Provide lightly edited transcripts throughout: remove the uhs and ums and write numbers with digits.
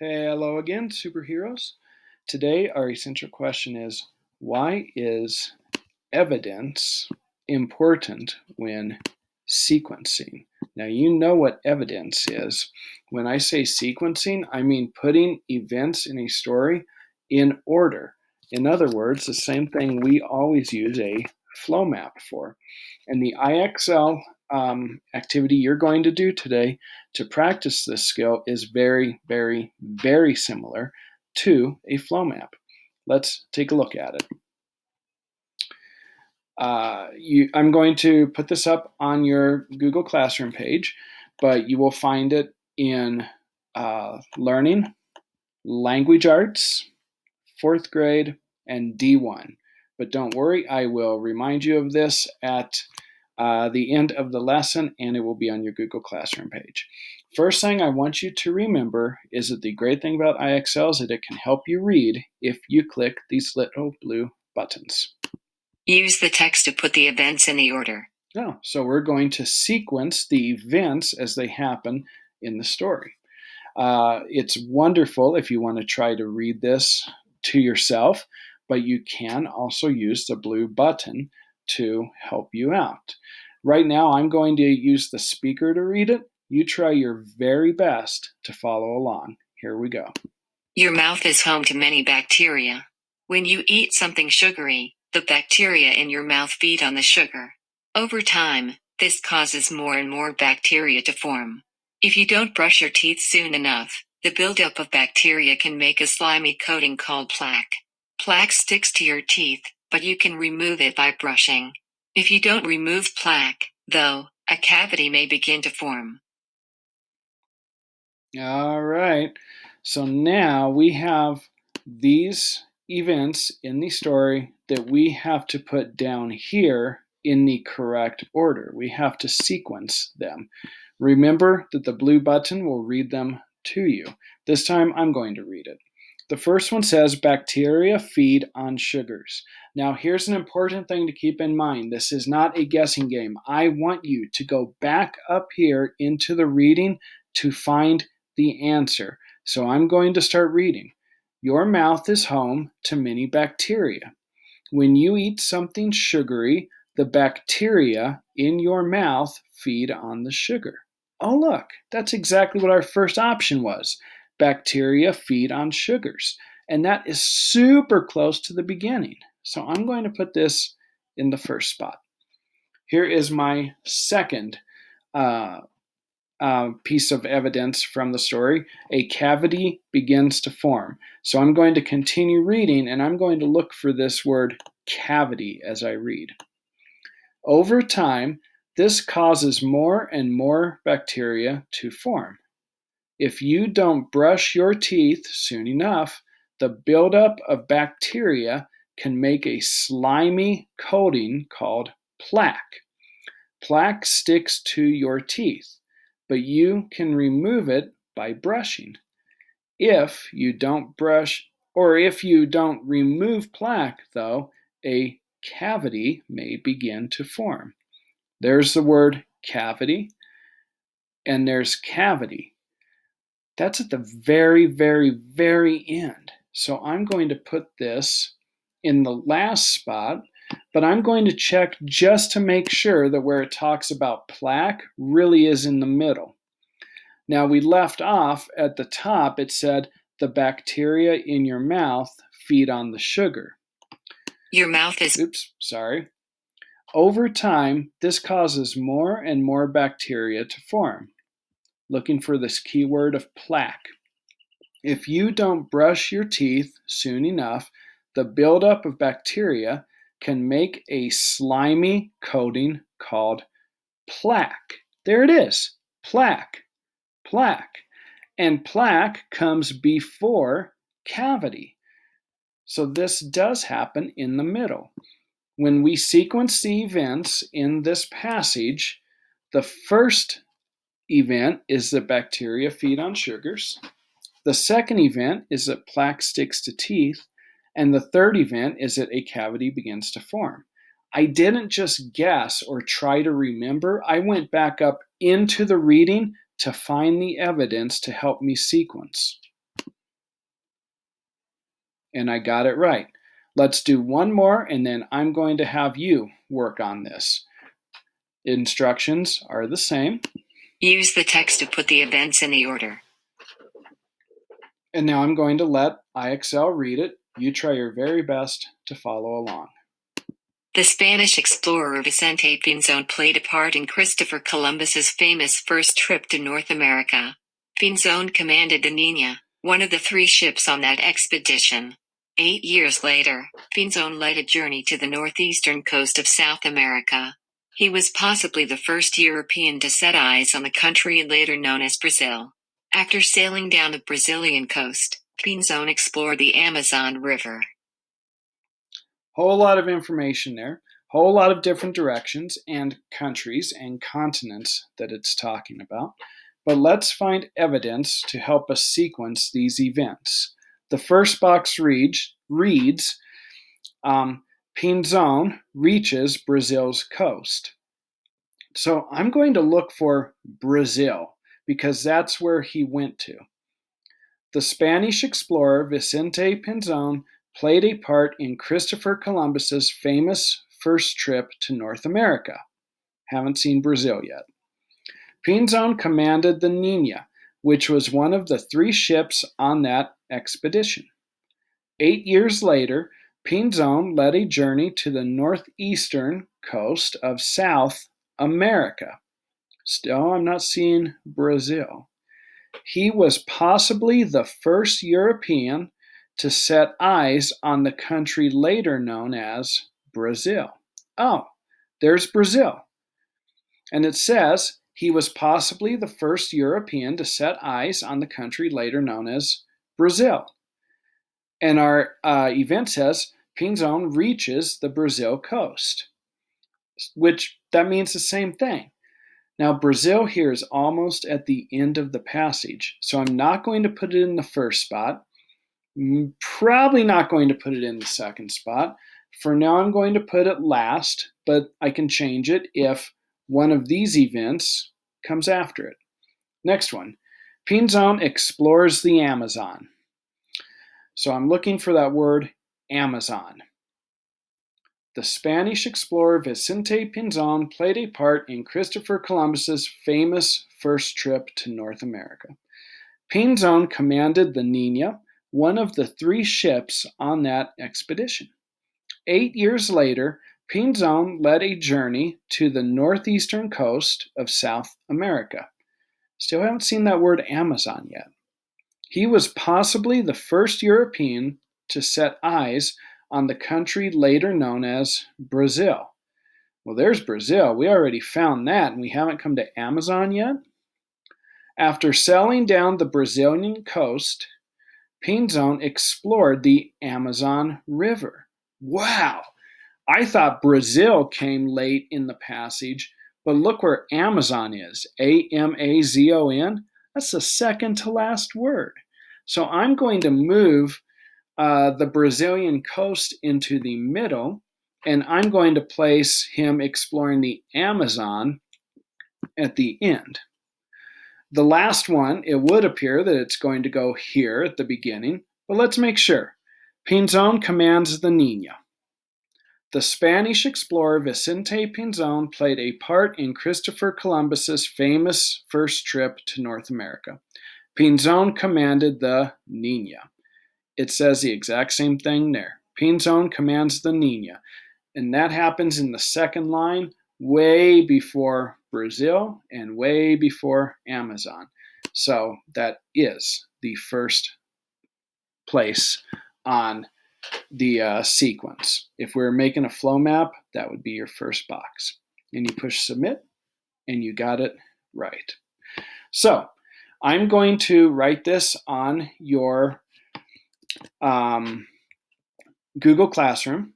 Hey, hello again, superheroes. Today, our essential question is, why is evidence important when sequencing? Now, you know what evidence is. When I say sequencing, I mean putting events in a story in order. In other words, the same thing we always use a flow map for. And the IXL activity you're going to do today to practice this skill is very, very, very similar to a flow map. Let's take a look at it. I'm going to put this up on your Google Classroom page, but you will find it in Learning, Language Arts, 4th grade, and D1. But don't worry, I will remind you of this at the end of the lesson, and it will be on your Google Classroom page. First thing I want you to remember is that the great thing about IXL is that it can help you read if you click these little blue buttons. Use the text to put the events in the order. Oh, so we're going to sequence the events as they happen in the story. It's wonderful if you want to try to read this to yourself, but you can also use the blue button to help you out. Right now, I'm going to use the speaker to read it. You try your very best to follow along. Here we go. Your mouth is home to many bacteria. When you eat something sugary, the bacteria in your mouth feed on the sugar. Over time, this causes more and more bacteria to form. If you don't brush your teeth soon enough, the buildup of bacteria can make a slimy coating called plaque. Plaque sticks to your teeth, but you can remove it by brushing. If you don't remove plaque, though, a cavity may begin to form. All right. So now we have these events in the story that we have to put down here in the correct order. We have to sequence them. Remember that the blue button will read them to you. This time I'm going to read it. The first one says bacteria feed on sugars. Now here's an important thing to keep in mind. This is not a guessing game. I want you to go back up here into the reading to find the answer. So I'm going to start reading. Your mouth is home to many bacteria. When you eat something sugary, the bacteria in your mouth feed on the sugar. Oh, look, that's exactly what our first option was. Bacteria feed on sugars. And that is super close to the beginning. So I'm going to put this in the first spot. Here is my second piece of evidence from the story. A cavity begins to form. So I'm going to continue reading, and I'm going to look for this word cavity as I read. Over time, this causes more and more bacteria to form. If you don't brush your teeth soon enough, the buildup of bacteria can make a slimy coating called plaque. Plaque sticks to your teeth, but you can remove it by brushing. If you don't remove plaque, though, a cavity may begin to form. There's the word cavity, and there's cavity. That's at the very, very, very end. So I'm going to put this in the last spot, but I'm going to check just to make sure that where it talks about plaque really is in the middle. Now we left off at the top, it said the bacteria in your mouth feed on the sugar. Your mouth is... Oops, sorry. Over time, this causes more and more bacteria to form. Looking for this keyword of plaque. If you don't brush your teeth soon enough, the buildup of bacteria can make a slimy coating called plaque. There it is, plaque, plaque. And plaque comes before cavity. So this does happen in the middle. When we sequence the events in this passage, the first event is that bacteria feed on sugars. The second event is that plaque sticks to teeth. And the third event is that a cavity begins to form. I didn't just guess or try to remember. I went back up into the reading to find the evidence to help me sequence. and I got it right. Let's do one more, and then I'm going to have you work on this. Instructions are the same. Use the text to put the events in the order. And now I'm going to let IXL read it. You try your very best to follow along. The Spanish explorer Vicente Pinzón played a part in Christopher Columbus's famous first trip to North America. Pinzón commanded the Niña, one of the 3 ships on that expedition. 8 years later, Pinzón led a journey to the northeastern coast of South America. He was possibly the first European to set eyes on the country later known as Brazil. After sailing down the Brazilian coast, Pinzón explored the Amazon River. Whole lot of information there, whole lot of different directions and countries and continents that it's talking about. But let's find evidence to help us sequence these events. The first box reads Pinzón reaches Brazil's coast. So I'm going to look for Brazil because that's where he went to. The Spanish explorer Vicente Pinzón played a part in Christopher Columbus's famous first trip to North America. Haven't seen Brazil yet. Pinzón commanded the Niña, which was one of the 3 ships on that expedition. 8 years later, Pinzón led a journey to the northeastern coast of South America. Still, I'm not seeing Brazil. He was possibly the first European to set eyes on the country later known as Brazil. Oh, there's Brazil. And it says he was possibly the first European to set eyes on the country later known as Brazil. And our event says Pinzón reaches the Brazil coast, which that means the same thing. Now, Brazil here is almost at the end of the passage, so I'm not going to put it in the first spot. Probably not going to put it in the second spot. For now, I'm going to put it last, but I can change it if one of these events comes after it. Next one, Pinzón explores the Amazon. So I'm looking for that word Amazon. The Spanish explorer Vicente Pinzón played a part in Christopher Columbus's famous first trip to North America. Pinzón commanded the Niña, one of the 3 ships on that expedition. 8 years later, Pinzón led a journey to the northeastern coast of South America. Still haven't seen that word Amazon yet. He was possibly the first European to set eyes on the country later known as Brazil. Well, there's Brazil. We already found that, and we haven't come to Amazon yet. After sailing down the Brazilian coast, Pinzón explored the Amazon River. Wow! I thought Brazil came late in the passage, but look where Amazon is. Amazon. That's the second to last word. So I'm going to move the Brazilian coast into the middle, and I'm going to place him exploring the Amazon at the end. The last one, it would appear that it's going to go here at the beginning, but let's make sure. Pinzón commands the Niña. The Spanish explorer Vicente Pinzón played a part in Christopher Columbus's famous first trip to North America. Pinzón commanded the Niña. It says the exact same thing there. Pinzón commands the Niña. And that happens in the second line, way before Brazil and way before Amazon. So that is the first place on the sequence. If we're making a flow map, that would be your first box. And you push submit, and you got it right. So I'm going to write this on your Google Classroom,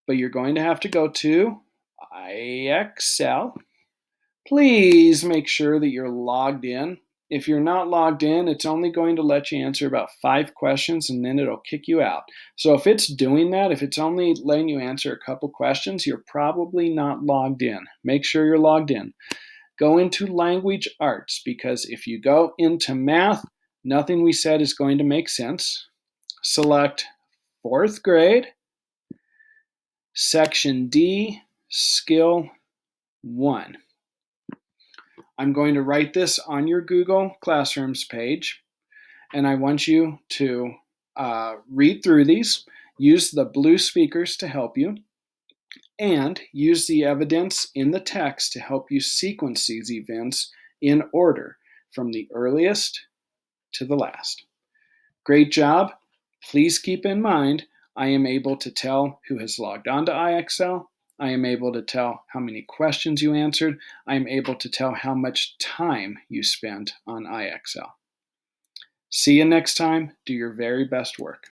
but you're going to have to go to IXL. Please make sure that you're logged in. If you're not logged in, it's only going to let you answer about 5 questions and then it'll kick you out. So if it's doing that, if it's only letting you answer a couple questions, you're probably not logged in. Make sure you're logged in. Go into language arts, because if you go into math, nothing we said is going to make sense. Select 4th grade, Section D, Skill 1. I'm going to write this on your Google Classrooms page, and I want you to read through these, use the blue speakers to help you, and use the evidence in the text to help you sequence these events in order from the earliest to the last. Great job. Please keep in mind, I am able to tell who has logged on to IXL. I am able to tell how many questions you answered. I am able to tell how much time you spent on IXL. See you next time. Do your very best work.